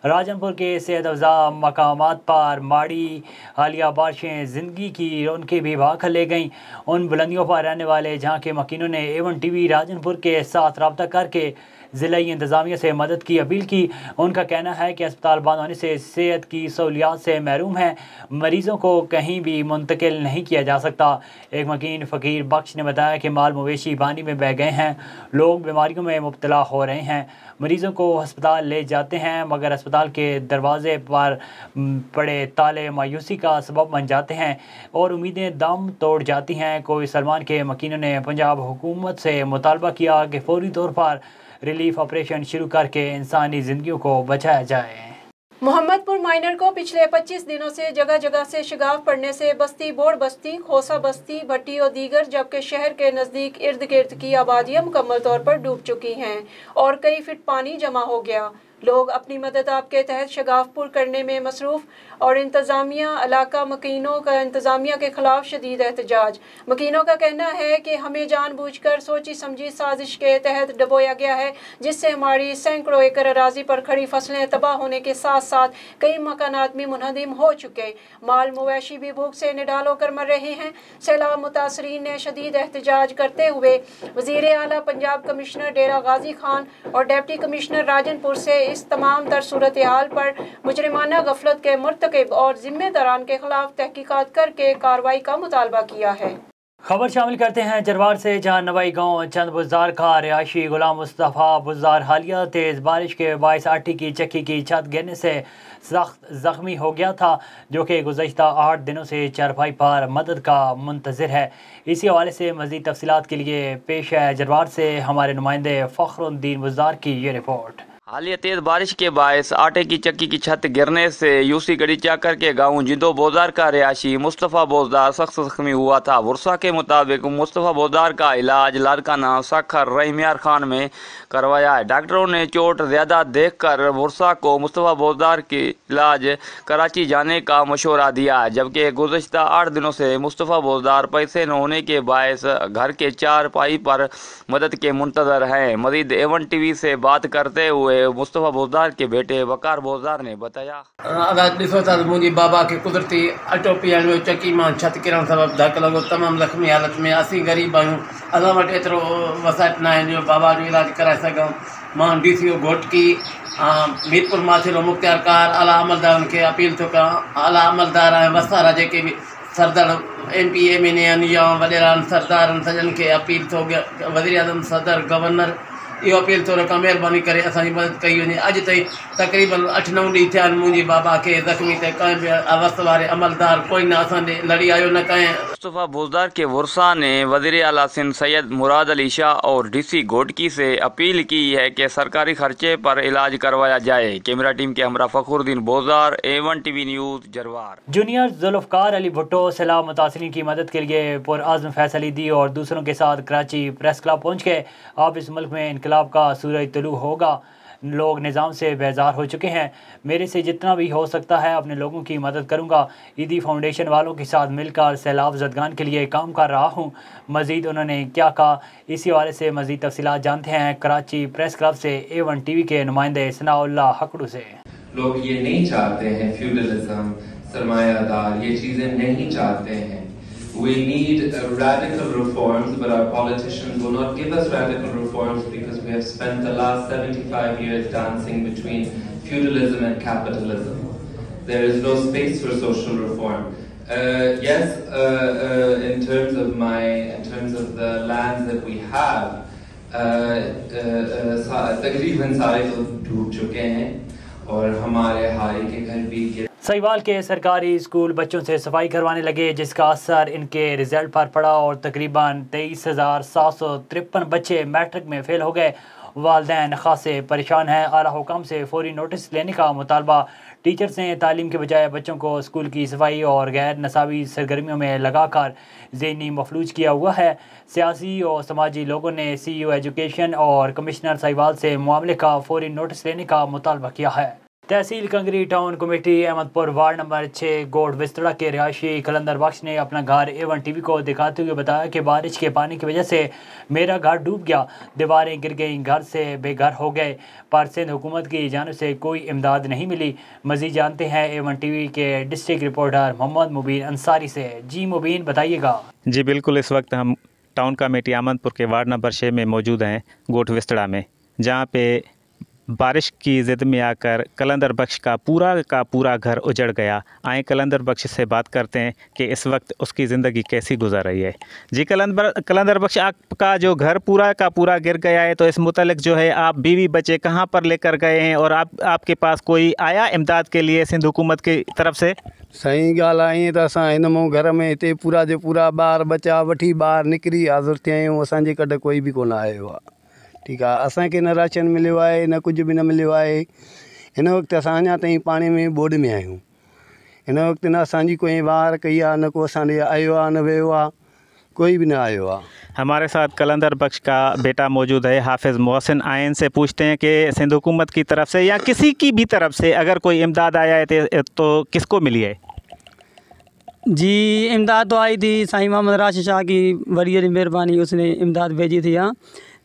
[SPEAKER 1] राजनपुर के सेहत अफ़ज़ा मकामात पर माड़ी हालिया बारिशें ज़िंदगी की रौनकें भी भाग ले गईं। उन बुलंदियों पर रहने वाले जहाँ के मकीनों ने A1 TV राजनपुर के साथ रब्ता करके ज़िलाई इंतज़ामिया से मदद की अपील की। उनका कहना है कि अस्पताल बंद होने से सेहत की सहूलियात से महरूम हैं, मरीज़ों को कहीं भी मुंतकिल नहीं किया जा सकता। एक मकीन फ़कीर बख्श ने बताया कि माल मवेशी पानी में बह गए हैं, लोग बीमारियों में मुब्तला हो रहे हैं। मरीज़ों को अस्पताल ले जाते हैं मगर अस्पताल के दरवाजे पर पड़े ताले मायूसी का सबब बन जाते हैं और उम्मीदें दम तोड़ जाती हैं। कोई सलमान के मकीनों ने पंजाब हुकूमत से मुतालबा किया कि फौरी तौर पर रिलीफ ऑपरेशन शुरू करके इंसानी ज़िंदगियों को बचाया जाए।
[SPEAKER 2] मोहम्मदपुर माइनर को पिछले 25 दिनों से जगह जगह से शिगाफ पड़ने से बस्ती, बोड़ बस्ती, खोसा बस्ती, भट्टी और दीगर जबकि शहर के नज़दीक इर्द गिर्द की आबादियाँ मुकम्मल तौर पर डूब चुकी हैं और कई फीट पानी जमा हो गया। लोग अपनी मदद आपके तहत शगाफपुर करने में मसरूफ़ और इंतज़ामिया इलाका मकीनों का इंतज़ामिया के ख़िलाफ़ शदीद एहतजाज। मकीनों का कहना है कि हमें जानबूझकर सोची समझी साजिश के तहत डबोया गया है जिससे हमारी सैकड़ों एकड़ अराजी पर खड़ी फसलें तबाह होने के साथ साथ कई मकानात भी मुनहदिम हो चुके। माल मवेशी भी भूख से निडाल होकर मर रहे हैं। सैलाब मुतासरीन ने शदीद एहतजाज करते हुए वज़ीर आला पंजाब कमिश्नर डेरा गाजी खान और डिप्टी कमिश्नर राजनपुर से इस तमाम तर सूरत हाल पर मुजरिमाना गफलत के मुर्तकिब और जिम्मेदारान के खिलाफ तहकीकात करके कार्रवाई का मुतालबा किया है।
[SPEAKER 1] खबर शामिल करते हैं जरवार से, जहां नवाई गांव चंद बुज़दार का रिहायशी गुलाम मुस्तफ़ा बुज़दार हालिया तेज़ बारिश के बायस आटे की चक्की की छत गिरने से सख्त ज़ख्मी हो गया था, जो कि गुज़श्ता 8 दिनों से चारपाई पर मदद का मुंतज़िर है। इसी हवाले से मज़ीद तफसीलात के लिए पेश है जरवार से हमारे नुमाइंदे फ़खरुद्दीन बुज़दार की ये रिपोर्ट।
[SPEAKER 14] हालिया तेज बारिश के बायस आटे की चक्की की छत गिरने से यूसी गढ़ी चाकर के गांव जिंदो बोजार का रिहायशी मुस्तफ़ा बोजार सख्त जख्मी हुआ था। वर्षा के मुताबिक मुस्तफ़ा बोजार का इलाज लारकाना सखर रहीमियार खान में करवाया है। डॉक्टरों ने चोट ज़्यादा देखकर वर्षा को मुस्तफ़ा बोजार के इलाज कराची जाने का मशवरा दिया है, जबकि गुज़श्ता 8 दिनों से मुस्तफ़ा बोजार पैसे न होने के बायस घर के चारपाई पर मदद के मुंतज़र हैं। मज़ीद A1 TV से बात करते हुए मुस्तफ़ा बोजार के बेटे वकार बोजार ने बताया,
[SPEAKER 15] मुझे बाबा के कुदरती अटो पीअण में चक्की मां छत किरण सबब धक लॻो, तमामु ज़ख़्मी हालत में। असीं ग़रीब आहियूं, असां वटि एतिरो वसाइत न आहिनि जो बाबा जो इलाज कराए सघूं। मां DCO घोटकी मीरपुर माथिरो मुख्तियार कार आला अमलदारनि खे अपील थो कयां। आला अमलदार ऐं वसारा जेके बि सरदार MP MNA आहिनि या वॾेरा सरदारनि सॼनि खे अपील थो, वज़ीर आज़म, सदर, गवर्नर इहो अपील थो रखां महिरबानी करे असांजी मदद कई वञे। अॼु ताईं तक़रीबन 8-9 ॾींहं थिया आहिनि मुंहिंजे बाबा खे ज़ख़्मी ते कंहिं बि अवस्था वारे अमलदार कोई न असां ॾे लड़ी आयो न कंहिं।
[SPEAKER 14] मुस्तफ़ा बोजदार के वर्षा ने वज़ीर आला सिंध सैयद मुराद अली शाह और डीसी घोटकी से अपील की है कि सरकारी खर्चे पर इलाज करवाया जाए। कैमरा टीम के हमरा Fakhruddin बोजदार, A1 TV news जरवार।
[SPEAKER 1] Junior Zulfiqar Ali Bhutto सैलाब मुतासिरीन की मदद के लिए पुरआज़्म फैसला दी और दूसरों के साथ कराची प्रेस क्लब पहुँच गए। अब इस मुल्क में इनकलाब का सूरज तुलू होगा। लोग निज़ाम से बेजार हो चुके हैं। मेरे से जितना भी हो सकता है अपने लोगों की मदद करूंगा। ईदी फाउंडेशन वालों के साथ मिलकर सैलाब ज़दगान के लिए काम कर रहा हूं। मज़ीद उन्होंने क्या कहा, इसी हवाले से मज़ीद तफसीलात जानते हैं कराची प्रेस क्लब से A1 TV के नुमाइंदे सनाउल्लाह हकड़ू से।
[SPEAKER 16] लोग ये नहीं चाहते हैं, फ्यूडलिज्म, सरमायादार, ये चीज़ें नहीं चाहते हैं। We need radical reforms, but our politicians will not give us radical reforms because we have spent the last 75 years dancing between feudalism and capitalism. There is no space for social reform. Yes, in terms of the lands that we have, तकरीबन सारे तो डूब चुके हैं और हमारे high के घर भी गिर।
[SPEAKER 1] सहीवाल के सरकारी स्कूल बच्चों से सफाई करवाने लगे, जिसका असर इनके रिजल्ट पर पड़ा और तकरीबन 23,753 बच्चे मैट्रिक में फेल हो गए। वालिदैन खासे परेशान हैं। आला हुकाम से फौरी नोटिस लेने का मुतालबा। टीचर्स ने तालीम के बजाय बच्चों को स्कूल की सफाई और गैर नसाबी सरगर्मियों में लगाकर ज़हनी मफलूज किया हुआ है। सियासी और समाजी लोगों ने CEO एजुकेशन और कमिश्नर सहीवाल से मामले का फौरी नोटिस लेने का मुतालबा किया है। तहसील Kangri town committee Ahmadpur ward number 6 गोड विस्तड़ा के रिहायशी कलंदर बख्श ने अपना घर A1 TV को दिखाते हुए बताया कि बारिश के पानी की वजह से मेरा घर डूब गया, दीवारें गिर गईं, घर से बेघर हो गए, पर सिंध हुकूमत की जानिब से कोई इमदाद नहीं मिली। मज़ीद जानते हैं A1 TV के डिस्ट्रिक्ट रिपोर्टर मोहम्मद मुबीन अंसारी से। जी मुबीन, बताइएगा।
[SPEAKER 17] जी बिल्कुल, इस वक्त हम टाउन कमेटी अहमदपुर के वार्ड नंबर 6 में मौजूद हैं, गोट विस्तड़ा में, जहाँ पे बारिश की ज़िद में आकर कलंदर बख्श का पूरा घर उजड़ गया। आए कलंदर बख्श से बात करते हैं कि इस वक्त उसकी ज़िंदगी कैसी गुजर रही है। जी कलंदर बख्श, आपका जो घर पूरा का पूरा गिर गया है, तो इस मुतल्लिक जो है आप बीवी बच्चे कहाँ पर लेकर गए हैं और आपके पास कोई आया इमदाद के लिए सिंध हुकूमत की तरफ से?
[SPEAKER 18] सही ॻाल्हि आहे। ईअं त असां हिन मूं घर में हिते पूरा जे पूरा ॿार बचा वठी ॿाहिरि निकिरी हाज़ुर थिया आहियूं। असांजे कॾहिं कोई बि कोन आयो आहे। ठीकु आहे, असांखे न राशन मिलियो आहे, न कुझु बि न मिलियो आहे। हिन वक़्तु असां अञा ताईं पाणी में बोड में आहियूं। हिन वक़्तु न असांजी कोई वार कई आहे, न को असां ॾे आयो आहे, न वियो आहे, कोई भी ना आयो आहे।
[SPEAKER 17] हमारे साथ कलंदर बख्श का बेटा मौजूद है, हाफिज़ मोहसिन। आयन से पूछते हैं कि सिंध हुकूमत की तरफ से या किसी की भी तरफ से अगर कोई इमदाद आया है तो किसको मिली है?
[SPEAKER 19] जी इमदाद तो आई थी, साईं मोहम्मद राशिद शाह की वरीय मेहरबानी, उसने इमदाद भेजी थी यहाँ।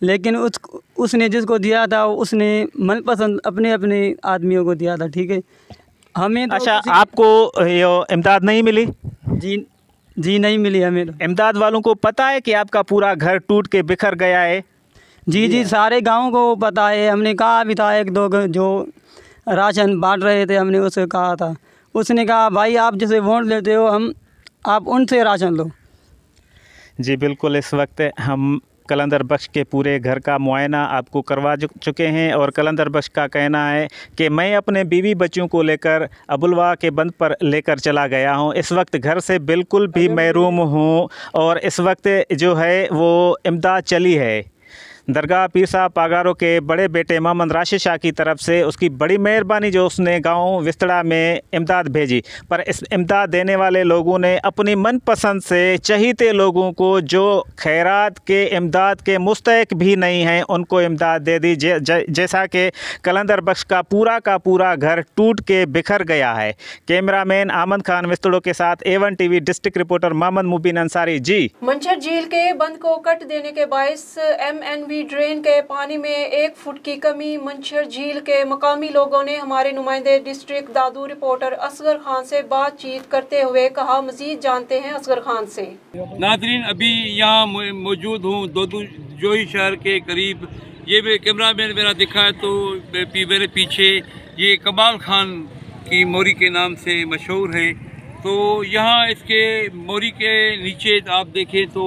[SPEAKER 19] लेकिन उसने जिसको दिया था उसने मनपसंद अपने आदमियों को दिया था। ठीक है, हमें तो
[SPEAKER 17] अच्छा, आपको ये इमदाद नहीं मिली?
[SPEAKER 19] जी नहीं मिली हमें। तो
[SPEAKER 17] इमदाद वालों को पता है कि आपका पूरा घर टूट के बिखर गया है?
[SPEAKER 19] जी सारे गाँव को पता है। हमने कहा भी था, एक दो जो राशन बांट रहे थे, हमने उसे कहा था। उसने कहा भाई आप जिसे वोट लेते हो आप उनसे राशन लो।
[SPEAKER 17] जी बिल्कुल, इस वक्त हम कलंदर बख्श के पूरे घर का मुआयना आपको करवा चुके हैं और कलंदर बख्श का कहना है कि मैं अपने बीवी बच्चों को लेकर अबुलवा के बंद पर लेकर चला गया हूं। इस वक्त घर से बिल्कुल भी महरूम हूं और इस वक्त जो है वो इमदाद चली है। दरगाह पीर साहब पागारो के बड़े बेटे मोहम्मद राशिद शाह की तरफ से उसकी बड़ी मेहरबानी जो उसने गांव विस्तड़ा में इमदाद भेजी, पर इस इमदाद देने वाले लोगों ने अपनी मनपसंद से चहीते लोगों को जो खैरात के इमदाद के मुस्तहिक भी नहीं हैं उनको इमदाद दे दी। जैसा कि कलंदर बख्श का पूरा घर टूट के बिखर गया है। कैमरामैन आमद खान विस्तड़ों के साथ A1 TV district reporter Mohammad Mubeen Ansari. जी
[SPEAKER 2] मंचर झील के बंद को कट देने के बायस MNV ड्रेन के पानी में 1 फुट की कमी। मंचर झील के मकामी लोगों ने हमारे नुमाइंदे डिस्ट्रिक्ट दादू रिपोर्टर असगर खान से बातचीत करते हुए कहा। मजीद जानते हैं असगर खान से।
[SPEAKER 20] नाज़रीन, अभी यहाँ मौजूद हूँ दादू जोही शहर के करीब। ये मेरे कैमरा मैन मेरा दिखा है तो मेरे पीछे ये कमाल खान की मोरी के नाम से मशहूर है। तो यहाँ इसके मोरी के नीचे आप देखें तो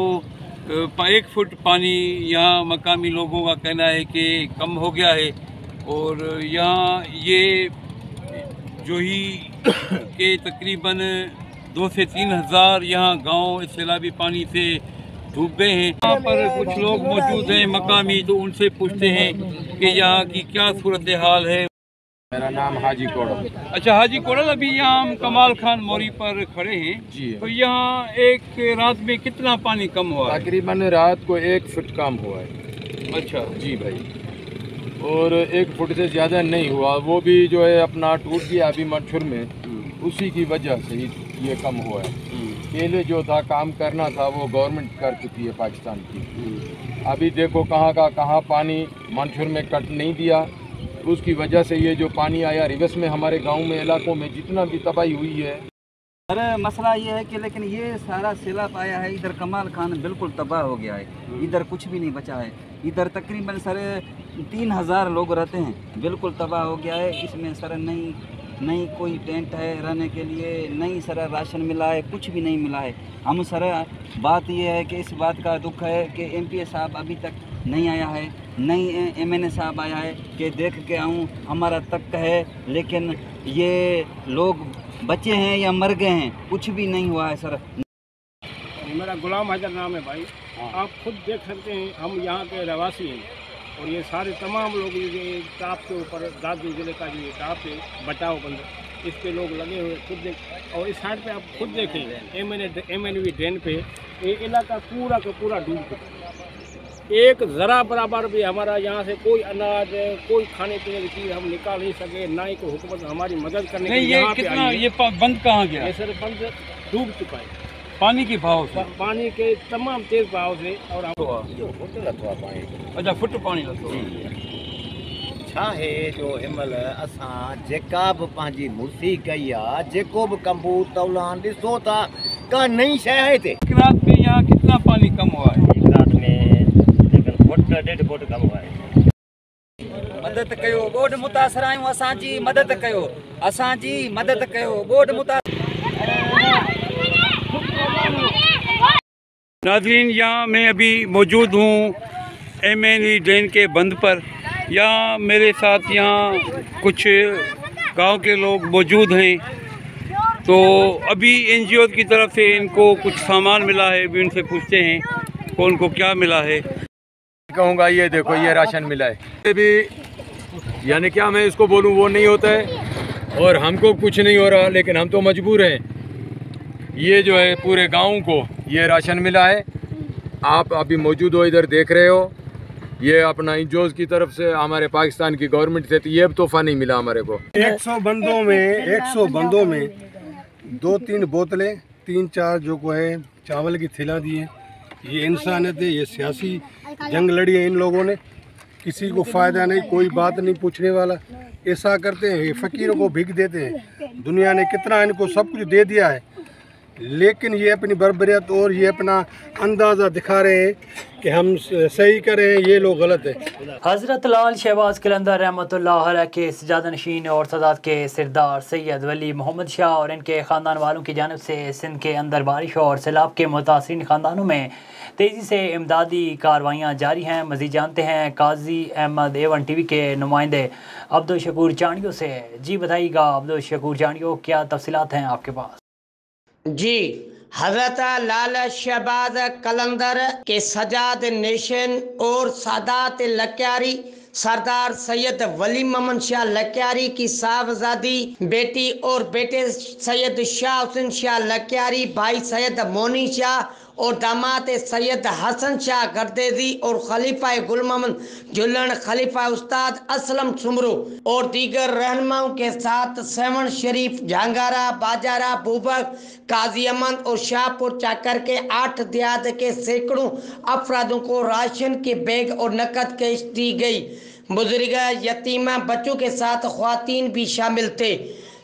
[SPEAKER 20] 1 फुट पानी यहाँ मकामी लोगों का कहना है कि कम हो गया है। और यहाँ ये जोही के तकरीबन 2 से 3 हज़ार यहाँ गांव इस सैलाबी पानी से डूब गए हैं। यहाँ पर कुछ लोग मौजूद हैं मकामी, तो उनसे पूछते हैं कि यहाँ की क्या सूरत हाल है।
[SPEAKER 21] मेरा नाम हाजी कोड़ल।
[SPEAKER 20] अच्छा हाजी कोड़ल, अभी यहाँ हम कमाल खान मोरी पर खड़े हैं
[SPEAKER 21] जी।
[SPEAKER 20] तो यहाँ एक रात में कितना पानी कम हुआ है?
[SPEAKER 21] तकरीबन रात को 1 फुट कम हुआ है।
[SPEAKER 20] अच्छा जी भाई।
[SPEAKER 21] और 1 फुट से ज़्यादा नहीं हुआ, वो भी जो है अपना टूट गया अभी मच्छर में, उसी की वजह से ही ये कम हुआ है। पहले जो था काम करना था वो गवर्नमेंट कर चुकी है पाकिस्तान की। अभी देखो कहाँ का कहाँ पानी मंसूर में कट नहीं दिया, उसकी वजह से ये जो पानी आया रिवर्स में हमारे गांव में इलाकों में जितना भी तबाही हुई है।
[SPEAKER 22] अरे मसला ये है कि लेकिन ये सारा सैलाब आया है, इधर कमाल खान बिल्कुल तबाह हो गया है, इधर कुछ भी नहीं बचा है। इधर तकरीबन सर 3000 लोग रहते हैं, बिल्कुल तबाह हो गया है। इसमें सर नहीं कोई टेंट है रहने के लिए, नहीं सर राशन मिला है, कुछ भी नहीं मिला है। हम सर बात ये है कि इस बात का दुख है कि एमपीए साहब अभी तक नहीं आया है, नहीं एमएनए साहब आया है कि देख के आऊँ, हमारा तक है, लेकिन ये लोग बचे हैं या मर गए हैं, कुछ भी नहीं हुआ है सर।
[SPEAKER 23] मेरा गुलाम हैदर नाम है भाई। आप खुद देख सकते हैं, हम यहाँ के रहवासी हैं और ये सारे तमाम लोग ये टाप के ऊपर दादू जिले का जो ये टाप है बचाओ बंद, इस पे लोग लगे हुए खुद देख। और इस साइड पे आप खुद देखें एमएनवी ड्रेन पे ये इलाका पूरा का पूरा डूब चुका। एक ज़रा बराबर भी हमारा यहाँ से कोई अनाज कोई खाने पीने की चीज़ हम निकाल नहीं सके, ना ही कोई हुकूमत हमारी मदद करने के लिए।
[SPEAKER 20] कितना ये बंद कहाँ गया?
[SPEAKER 23] ये सर बंद डूब चुका है
[SPEAKER 20] पानी के भाव से,
[SPEAKER 23] पानी के तमाम तेज भाव से। और
[SPEAKER 20] अच्छा फुट पानी लथो
[SPEAKER 24] छा है जो हिमल असां जेका बि पंहिंजी मुर्सी कई आहे, जेको बि कमु तौलान ॾिसो था का नई शइ आहे हिते।
[SPEAKER 20] रात में यहाँ कितना पानी कम हुआ है?
[SPEAKER 24] रात में फुट 1.5 फुट कम हुआ है।
[SPEAKER 22] मदद कयो, ॿोॾ मुतासिर आहियूं, असांजी मदद कयो, असांजी मदद कयो, ॿोॾ मुतासिर।
[SPEAKER 20] नाज़रीन, यहाँ मैं अभी मौजूद हूँ एमएनवी ड्रेन के बंद पर। यहाँ मेरे साथ यहाँ कुछ गांव के लोग मौजूद हैं, तो अभी एनजीओ की तरफ से इनको कुछ सामान मिला है, भी उनसे पूछते हैं कि उनको क्या मिला है।
[SPEAKER 21] कहूँगा ये देखो ये राशन मिला है, ये भी यानी क्या मैं इसको बोलूँ वो नहीं होता है और हमको कुछ नहीं हो रहा, लेकिन हम तो मजबूर हैं। ये जो है पूरे गांव को ये राशन मिला है, आप अभी मौजूद हो इधर देख रहे हो। ये अपना इंजोज की तरफ से हमारे पाकिस्तान की गवर्नमेंट से ये तोहफा नहीं मिला हमारे को।
[SPEAKER 25] 100 बंदों में 2-3 बोतलें 3-4 जो को है चावल की थैला दी है। ये इंसानियत है, ये सियासी जंग लड़ी है इन लोगों ने, किसी को फ़ायदा नहीं, कोई बात नहीं पूछने वाला। ऐसा करते हैं, ये फ़कीरों को भीख देते हैं। दुनिया ने कितना इनको सब कुछ दे दिया है, लेकिन ये अपनी बर्बरियत और ये अपना अंदाज़ा दिखा रहे हैं कि हम सही कर रहे हैं, ये लोग गलत है।
[SPEAKER 1] हज़रत लाल शहबाज कलंदर रहमतुल्लाह अलैह के सजादा नशीन और सदात के सरदार सैयद वली मोहम्मद शाह और इनके ख़ानदान वालों की जानिब से सिंध के अंदर बारिश और सैलाब के मुतासिरीन ख़ानदानों में तेज़ी से इमदादी कार्रवाइयाँ जारी हैं। मज़ीद जानते हैं काजी अहमद A1 TV के नुमाइंदे अब्दुल शकूर चांडियों से। जी बताइएगा अब्दुल शकूर चांडियों, क्या तफसीलात हैं आपके पास?
[SPEAKER 26] जी, हजरत लाल शहबाज कलंदर के सजाद नेशन और सादात लक्यारी सरदार सैयद वली मोहम्मद शाह लक्यारी की साहबजादी बेटी और बेटे सैयद शाह हुसैन शाह लक्यारी, भाई सैयद मोनी शाह और दामाद सैयद हसन शाह गर्देजी और खलीफा गुल मोहम्मद जुल्लन, खलीफा उस्ताद असलम सुमरू और दीगर रहनुमाओं के साथ सेवन शरीफ, झांगारा, बाजारा, बुबक, काजी अमन और शाहपुर चाकर के 8 देहात के सैकड़ों अफरादों को राशन के बैग और नकद कैश दी गई। बुजुर्ग, यतीमा बच्चों के साथ ख्वातीन भी शामिल थे।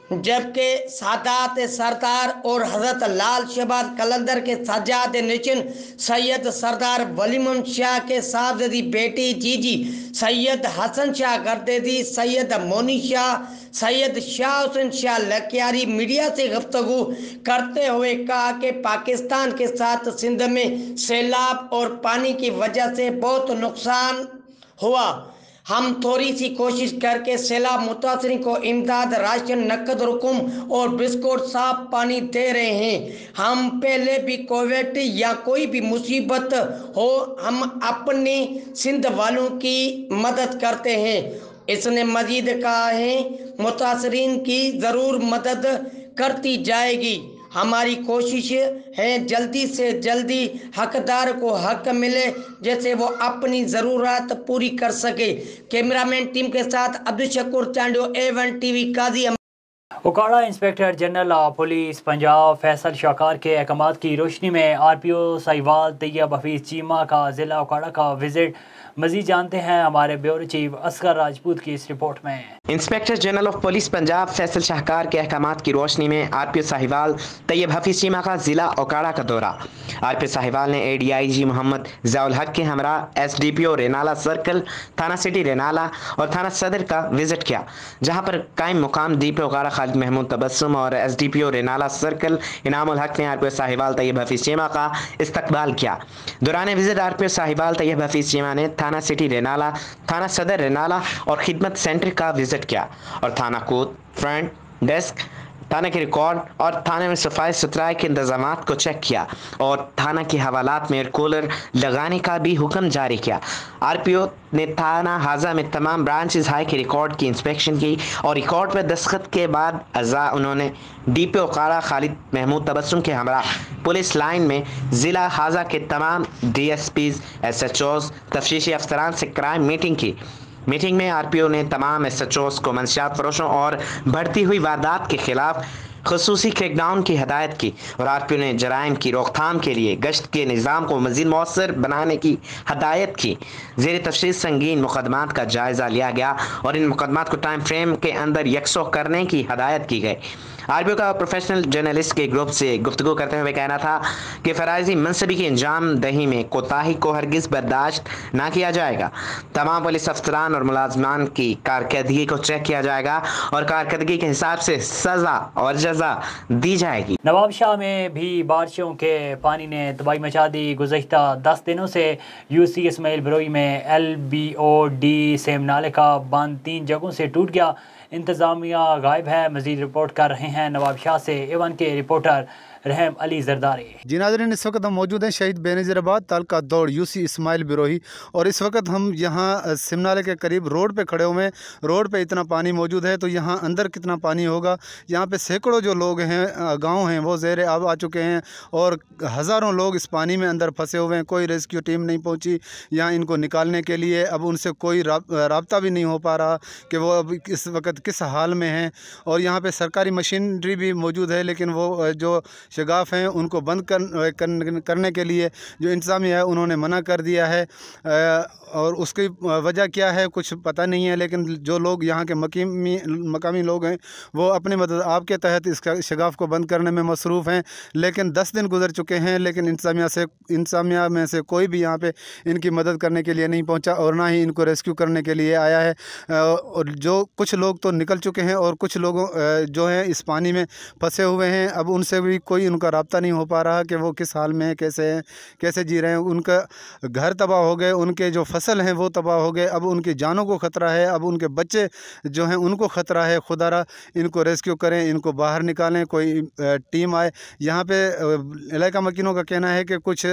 [SPEAKER 26] जबकि सादात सरदार और हज़रत लाल शहबाज कलंदर के सजाद निशिन सैयद सरदार वली मोहम्मद शाह के साहबजादी बेटी जीजी सैयद हसन शाह गर्देदी सैयद मोनी शाह सैयद शाह हुसैन शाह लकियारी मीडिया से गुफ्तगू करते हुए कहा कि पाकिस्तान के साथ सिंध में सैलाब और पानी की वजह से बहुत नुकसान हुआ। हम थोड़ी सी कोशिश करके सैलाब मुतासरीन को इमदाद, राशन, नकद रकम और बिस्कुट, साफ पानी दे रहे हैं। हम पहले भी कोविड या कोई भी मुसीबत हो हम अपने सिंध वालों की मदद करते हैं। इसने मजीद कहा है मुतासरीन की ज़रूर मदद करती जाएगी। हमारी कोशिश है जल्दी से जल्दी हकदार को हक मिले जैसे वो अपनी ज़रूरत पूरी कर सके। कैमरामैन टीम के साथ Abdul Shakoor Chandio, A1 TV Qazi.
[SPEAKER 1] Okara inspector general police Punjab Faisal Shahkar के अहकामात की रोशनी में RPO साहिवाल तैयब हफीज़ चीमा का ज़िला उकाड़ा का विजिट। मज़ीद जानते हैं हमारे ब्यूरो चीफ असगर राजपूत की इस रिपोर्ट में।
[SPEAKER 3] Inspector general of police Punjab Faisal Shahkar के अहकामात की रोशनी में RPO साहिवाल तैयब हफीज़ चीमा का ज़िला उकाड़ा का दौरा। RPO साहिवाल ने ADIG मोहम्मद ज़ियाउल हक के हमरा SDPO रेनाला सर्कल, थाना सिटी रेनाला और थाना सदर का विजिट किया, जहां पर कायम मुकाम DPO उकाड़ा खालिद महमूद तबस्सुम और SDPO रेनाला सर्कल इनामुल हक ने RPO साहिवाल तैयब हफीज़ चीमा का इस्तकबाल किया। दौरान विजिट RPO साहिवाल तैयब हफीज़ चीमा ने थाना सिटी रेनाला, थाना सदर रेनाला और खिदमत सेंटर का विजिट किया और थाना कोत, फ्रंट डेस्क, थाना के रिकॉर्ड और थाने में सफाई सुथराई के इंतजामात को चेक किया और थाना के हवालात में एयर कूलर लगाने का भी हुक्म जारी किया। RPO ने थाना हाजा में तमाम ब्रांचेस हाई के रिकॉर्ड की इंस्पेक्शन की और रिकॉर्ड पर दस्तखत के बाद अज़ा उन्होंने DPO उकाड़ा खालिद महमूद तबस्सुम के हमरा पुलिस लाइन में ज़िला हाजा के तमाम DSPs, SHOs, तफ्तीशी अफसरान से क्राइम मीटिंग की। मीटिंग में RPO ने तमाम SHOs को मंशियात फरोशों और बढ़ती हुई वारदात के खिलाफ खसूसी क्रैकडाउन की हदायत की और RPO ने जराइम की रोकथाम के लिए गश्त के निज़ाम को मज़ीद मौसर बनाने की हदायत की। ज़ेर तफसील संगीन मुकदमात का जायज़ा लिया गया और इन मुकदमात को टाइम फ्रेम के अंदर यकसो करने की हदायत की गई। RPO का प्रोफेशनल जर्नलिस्ट के ग्रुप से गुफ्तगू करते हुए कहना था कि फ़राइज़ी मनसबी की अंजाम दही में कोताही को हरगिज़ बर्दाश्त ना किया जाएगा। तमाम पुलिस अफसरान और मुलाजमान की कारकर्दगी को चेक किया जाएगा और कारकर्दगी के हिसाब से सज़ा और जज़ा दी जाएगी।
[SPEAKER 1] नवाबशाह में भी बारिशों के पानी ने तबाही मचा दी। गुज़श्ता 10 दिनों से UC इस्माइल बिरोई में LBOD सेम नाले का बांध 3 जगहों से टूट गया। इंतज़ामिया गायब है। मज़ीद रिपोर्ट कर रहे हैं नवाबशाह से A1 के रिपोर्टर रहम अली जरदारी।
[SPEAKER 4] जी नाज़रीन, इस वक्त हम मौजूद हैं शहीद बेनज़ीराबाद तालका दौड़ UC इस्माइल बिरोही और इस वक्त हम यहाँ सिमनाले के करीब रोड पे खड़े हुए हैं। रोड पे इतना पानी मौजूद है तो यहाँ अंदर कितना पानी होगा। यहाँ पे सैकड़ों जो लोग हैं, गांव हैं, वो ज़ेर आब आ चुके हैं और हज़ारों लोग इस पानी में अंदर फंसे हुए हैं। कोई रेस्क्यू टीम नहीं पहुँची यहाँ इनको निकालने के लिए। अब उनसे कोई राब्ता भी नहीं हो पा रहा कि वो अब इस वक्त किस हाल में हैं। और यहाँ पर सरकारी मशीनरी भी मौजूद है लेकिन वो जो शगाफ हैं उनको बंद करने के लिए जो इंतज़ामिया है उन्होंने मना कर दिया है और उसकी वजह क्या है कुछ पता नहीं है। लेकिन जो लोग यहाँ के मकामी लोग हैं वो अपनी मदद आपके तहत इस शगाफ को बंद करने में मसरूफ़ हैं। लेकिन 10 दिन गुजर चुके हैं लेकिन इंतज़ामिया में से कोई भी यहाँ पे इनकी मदद करने के लिए नहीं पहुँचा और ना ही इनको रेस्क्यू करने के लिए आया है। और जो कुछ लोग तो निकल चुके हैं और कुछ लोगों जो हैं इस पानी में फंसे हुए हैं। अब उनसे भी कोई उनका राब्ता नहीं हो पा रहा कि वो किस हाल में हैं, कैसे जी रहे हैं। उनका घर तबाह हो गए, उनके जो फसल हैं वो तबाह हो गए। अब उनकी जानों को ख़तरा है, अब उनके बच्चे जो हैं उनको ख़तरा है। खुदारा इनको रेस्क्यू करें, इनको बाहर निकालें, कोई टीम आए। यहाँ पे इलाका मकीनों का कहना है कि कुछ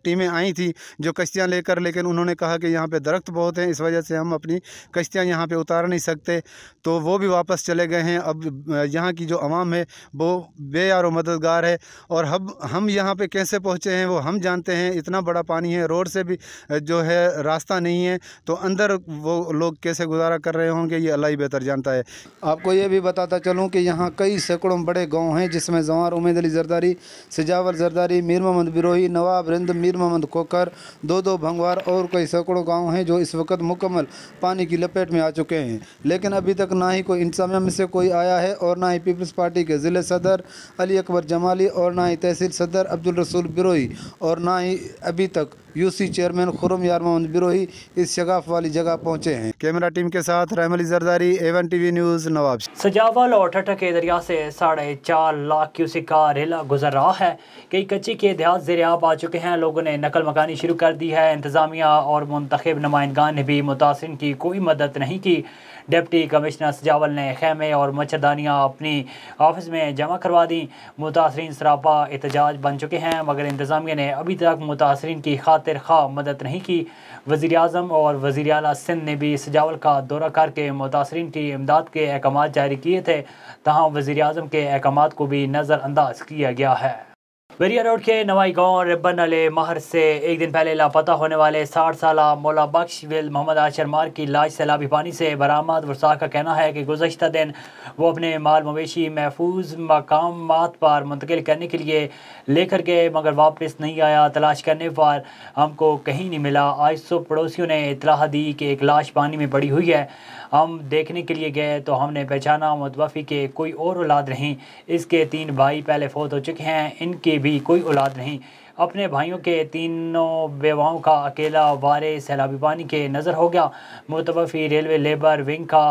[SPEAKER 4] टीमें आई थी जो कश्तियाँ लेकर, लेकिन उन्होंने कहा कि यहाँ पे दरख्त बहुत हैं, इस वजह से हम अपनी कश्तियाँ यहाँ पे उतार नहीं सकते, तो वो भी वापस चले गए हैं। अब यहाँ की जो आवाम है वो बेयारो मददगार है और हम यहाँ पे कैसे पहुँचे हैं वो हम जानते हैं। इतना बड़ा पानी है, रोड से भी जो है रास्ता नहीं है, तो अंदर वो लोग कैसे गुजारा कर रहे होंगे ये अल्लाह ही बेहतर जानता है। आपको ये भी बताता चलूँ कि यहाँ कई सैकड़ों बड़े गांव हैं जिसमें जवार उम्मीद अली जरदारी, सिजावर जरदारी, मीर मोहम्मद बिरोही, नवाब रिंद, मीर मोहम्मद कोकर, दो भंगवार और कई सैकड़ों गाँव हैं जो इस वक्त मुकम्मल पानी की लपेट में आ चुके हैं। लेकिन अभी तक ना ही कोई इंतजामिया में से कोई आया है और ना ही पीपल्स पार्टी के ज़िले सदर अली अकबर जमाली और ना ही तहसील सदर अब्दुल रसूल बिरोही और ना ही अभी तक यूसी चेयरमैन खुर्रम यार मोहम्मद बिरोही इस शगाफ वाली जगह पहुँचे हैं। कैमरा टीम के साथ Rahim Ali Zardari, A1 TV news, Nawab.
[SPEAKER 1] Sujawal और ठट्टा के दरिया से 4.5 लाख क्यूसिक का रेला गुजर रहा है। कई कच्ची के देहात ज़ेर-ए-आब आ चुके हैं। लोगों ने नकल मकानी शुरू कर दी है। इंतज़ामिया और मुंतखब नुमाइंदगान ने भी मुतासिरीन की कोई मदद नहीं की। डिप्टी कमिश्नर सजावल ने खैमे और मच्छरदानियाँ अपनी ऑफिस में जमा करवा दी। मुतासरीन सरापा एहतजाज बन चुके हैं, मगर इंतज़ामिया ने अभी तक मुतासरीन की खातिर खा मदद नहीं की। वज़ीर आज़म और वज़ीर आला सिंध ने भी सजावल का दौरा करके मुतासरीन की इमदाद के अहकाम जारी किए थे, तहाँ वज़ीर आज़म के अहकाम को भी नज़रअंदाज किया गया है। बैरिया रोड के नवाई गांव रिब्बन अले महर से एक दिन पहले लापता होने वाले 60 साला मौला बख्श विल मोहम्मद आशर मार की लाश सैलाबी पानी से बरामद। वर्षा का कहना है कि गुज़श्ता दिन वो अपने माल मवेशी महफूज मकामात पर मुंतकिल करने के लिए लेकर गए, मगर वापस नहीं आया। तलाश करने पर हमको कहीं नहीं मिला। आज सुबह पड़ोसियों ने इतलाह दी कि एक लाश पानी में पड़ी हुई है। हम देखने के लिए गए तो हमने पहचाना मुतवफ़ी के कोई और औलाद नहीं। इसके 3 भाई पहले फौत हो चुके हैं, इनके भी कोई औलाद नहीं। अपने भाइयों के 3 बेवाओं का अकेला वारिस सैलाबी पानी के नज़र हो गया। मुतवफ़ी रेलवे लेबर विंग का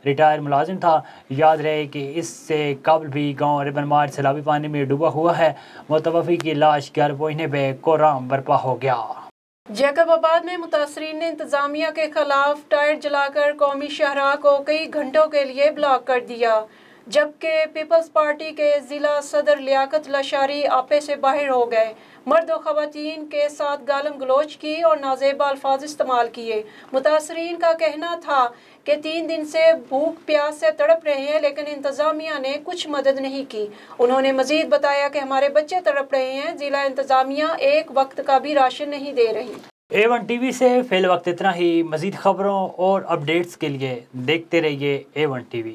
[SPEAKER 1] रिटायर मुलाजिम था। याद रहे कि इससे कबल भी गाँव रिबन मार्च सैलाबी पानी में डूबा हुआ है। मुतवफ़ी की लाश घर पहुँचने पर कोहराम बर्पा हो गया।
[SPEAKER 2] जैकबाबाद में मुतासरीन ने इंतजामिया के खिलाफ टायर जलाकर कौमी शाहराह को कई घंटों के लिए ब्लॉक कर दिया, जबकि पीपल्स पार्टी के ज़िला सदर लियाकत लशारी आपे से बाहर हो गए। मर्द और ख़वातीन के साथ गालम गलोच की और नाजेबा अल्फाज इस्तेमाल किए। मुतासरीन का कहना था कि 3 दिन से भूख प्यास से तड़प रहे हैं, लेकिन इंतज़ामिया ने कुछ मदद नहीं की। उन्होंने मजीद बताया कि हमारे बच्चे तड़प रहे हैं, ज़िला इंतज़ामिया एक वक्त का भी राशन नहीं दे रही।
[SPEAKER 1] A1 TV से फिल वक्त इतना ही। मज़ीद खबरों और अपडेट्स के लिए देखते रहिए A1 TV।